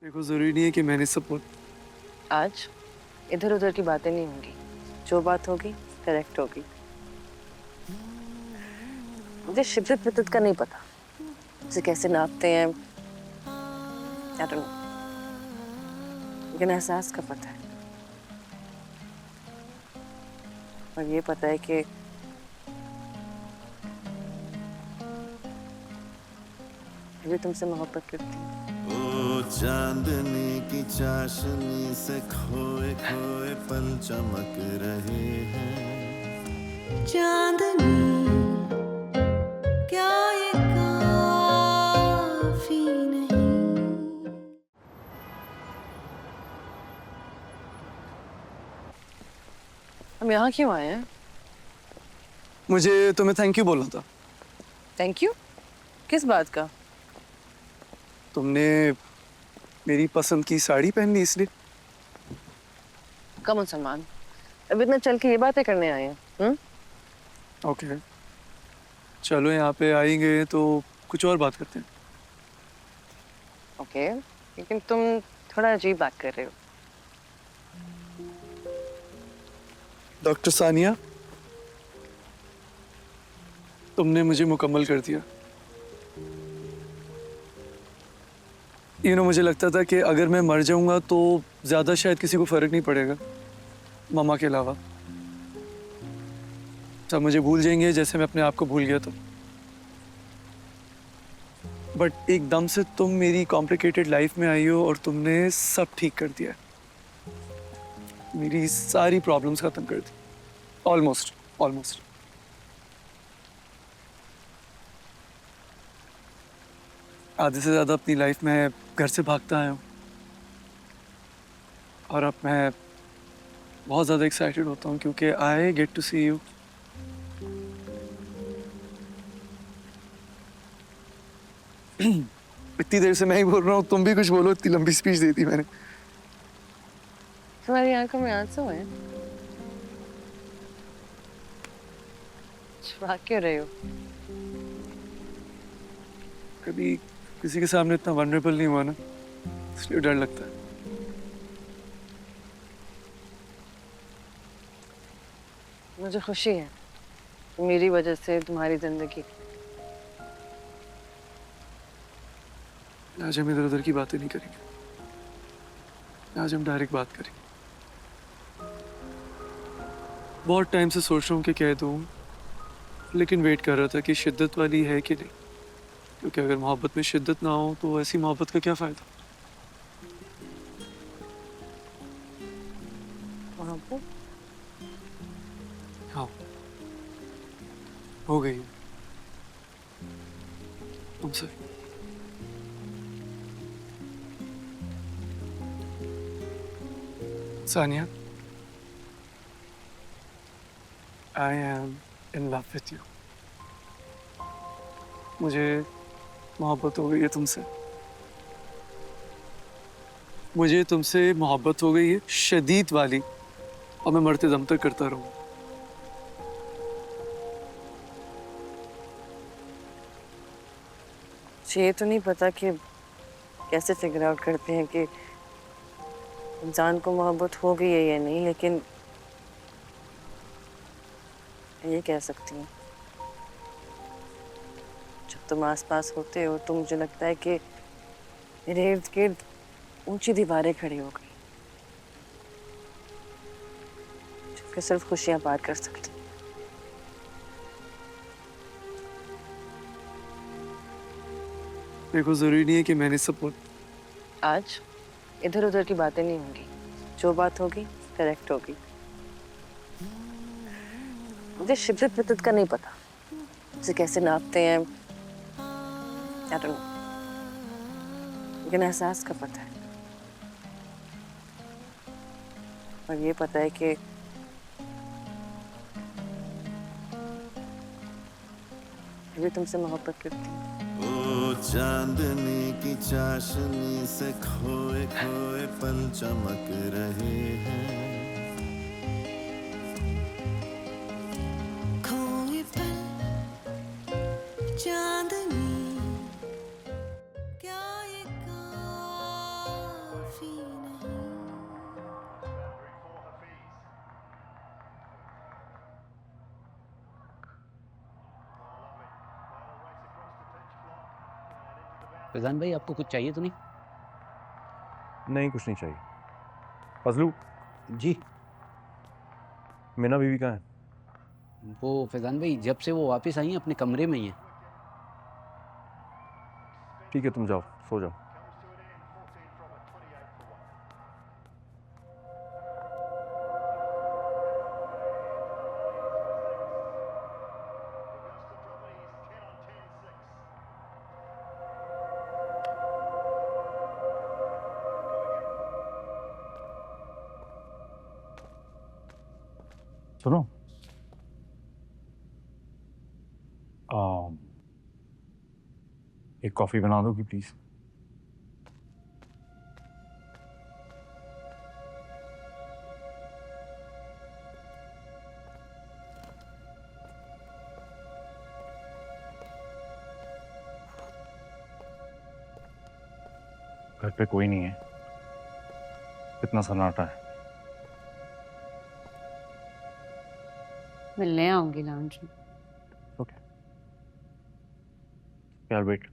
देखो जरूरी नहीं है कि मैंने सब। आज इधर उधर की बातें नहीं होंगी। जो बात होगी करेक्ट होगी। मुझे शिद्दत विद्दत का नहीं पता, उसे कैसे नापते हैं I don't know, लेकिन एहसास का पता है। और ये पता है कि मैं तुमसे मोहब्बत करती हूँ। ओ चांदनी की चाशनी से खोए खोए पल चमक रहे हैं। चांदनी क्या ये काफी नहीं। हम यहाँ क्यों आए हैं? मुझे तुम्हें थैंक यू बोलना था। Thank you? किस बात का? तुमने मेरी पसंद की साड़ी पहन ली इसलिए। कम सलमान, अब इतना चल के ये बातें करने आए हैं? ओके चलो यहाँ पे आएंगे तो कुछ और बात करते हैं। ओके, लेकिन तुम थोड़ा अजीब बात कर रहे हो। डॉक्टर सानिया, तुमने मुझे मुकम्मल कर दिया। मुझे लगता था कि अगर मैं मर जाऊंगा तो ज्यादा शायद किसी को फर्क नहीं पड़ेगा, मामा के अलावा। सब मुझे भूल जाएंगे जैसे मैं अपने आप को भूल गया था। बट एकदम से तुम मेरी कॉम्प्लिकेटेड लाइफ में आई हो और तुमने सब ठीक कर दिया। मेरी सारी प्रॉब्लम्स खत्म कर दी, ऑलमोस्ट ऑलमोस्ट। आधे से ज्यादा अपनी लाइफ में घर से भागता आया हूँ और अब मैं बहुत ज्यादा एक्साइटेड होता हूँ क्योंकि I get to see you. इतनी देर से मैं ही बोल रहा हूँ, तुम भी कुछ बोलो। इतनी लंबी स्पीच दी थी मैंने। तुम्हारी आंखों में आंसू हैं? छुपा क्यों रहे हो? कभी किसी के सामने इतना वनरेबल नहीं हुआ ना, इसलिए डर लगता है। मुझे खुशी है मेरी वजह से तुम्हारी जिंदगी। आज हम इधर उधर की बातें नहीं करेंगे, आज हम डायरेक्ट बात करेंगे। बहुत टाइम से सोच रहा हूँ कि कह दूँ, लेकिन वेट कर रहा था कि शिद्दत वाली है कि नहीं, क्योंकि अगर मोहब्बत में शिद्दत ना हो तो ऐसी मोहब्बत का क्या फायदा। मोहब्बत? हाँ, हो गई तुमसे। Sania, I am in love with you. मुझे मोहब्बत हो गई है तुमसे। मुझे तुमसे मोहब्बत हो गई है, शदीद वाली, और मैं मरते दम तक करता रहूँ। ये तो नहीं पता कि कैसे फिगर आउट करते हैं कि इंसान को मोहब्बत हो गई है या नहीं, लेकिन ये कह सकती हूँ जब तुम आसपास होते हो तो मुझे लगता है कि मेरे इर्द गिर्द ऊंची दीवारें खड़ी हो गई जो कि सिर्फ खुशियां पार कर सकती। देखो जरूरी नहीं है कि मैंने सब। आज इधर उधर की बातें नहीं होंगी। जो बात होगी करेक्ट होगी। मुझे शिद्दत विद्दत का नहीं पता, उसे कैसे नापते हैं I don't know, लेकिन एहसास का पता है। और ये पता है कि मैं तुमसे मोहब्बत करती हूँ। ओ चांदनी की चाशनी से खोए खोए पल चमक रहे हैं। खोए पल चांदनी क्या ये काफी फैजान भाई आपको कुछ चाहिए तो नहीं? नहीं, कुछ नहीं चाहिए। फजलू, जी। मीना बीवी कहाँ है? वो फैजान भाई जब से वो वापस आई हैं अपने कमरे में ही हैं। ठीक है, तुम जाओ, सो जाओ। सुनो, एक कॉफी बना दोगी प्लीज? घर पे कोई नहीं है, कितना सन्नाटा है। मैं ले आऊंगी लाउंज में। ओके, यार वेट।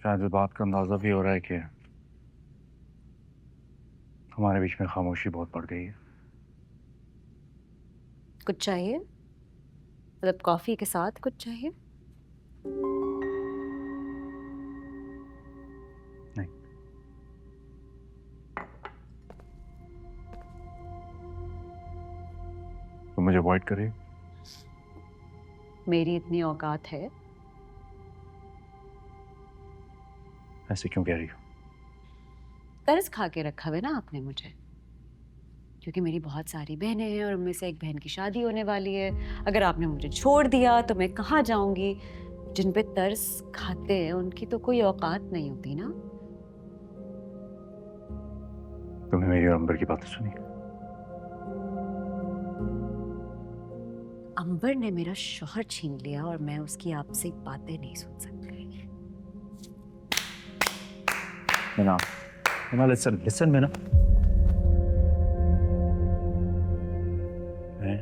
शायद इस बात का अंदाजा भी हो रहा है कि हमारे बीच में खामोशी बहुत बढ़ गई है। कुछ चाहिए? मतलब कॉफी के साथ कुछ चाहिए? नहीं। तुम मुझे अवॉइड करे? मेरी इतनी औकात है? ऐसे क्यों कह रही हो? तरस खा के रखा है ना आपने मुझे, क्योंकि मेरी बहुत सारी बहनें हैं और उनमें से एक बहन की शादी होने वाली है। अगर आपने मुझे छोड़ दिया तो मैं कहाँ जाऊंगी? जिन पे तरस खाते हैं उनकी तो कोई औकात नहीं होती ना। तुमने मेरी और अंबर की बातें सुनी? अंबर ने मेरा शौहर छीन लिया और मैं उसकी आपसे बातें नहीं सुन सकती। मीना, मीना, लिसन मीना। मैं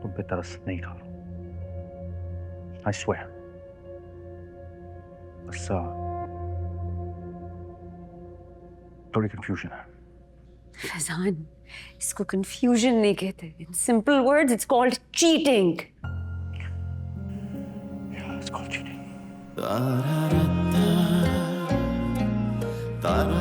तुम पे तरस नहीं खा रहा हूं, I swear। बस थोड़ी कंफ्यूजन है। फैजान, इसको कंफ्यूजन नहीं कहते। In simple words it's called cheating. Yeah, it's called cheating। Tara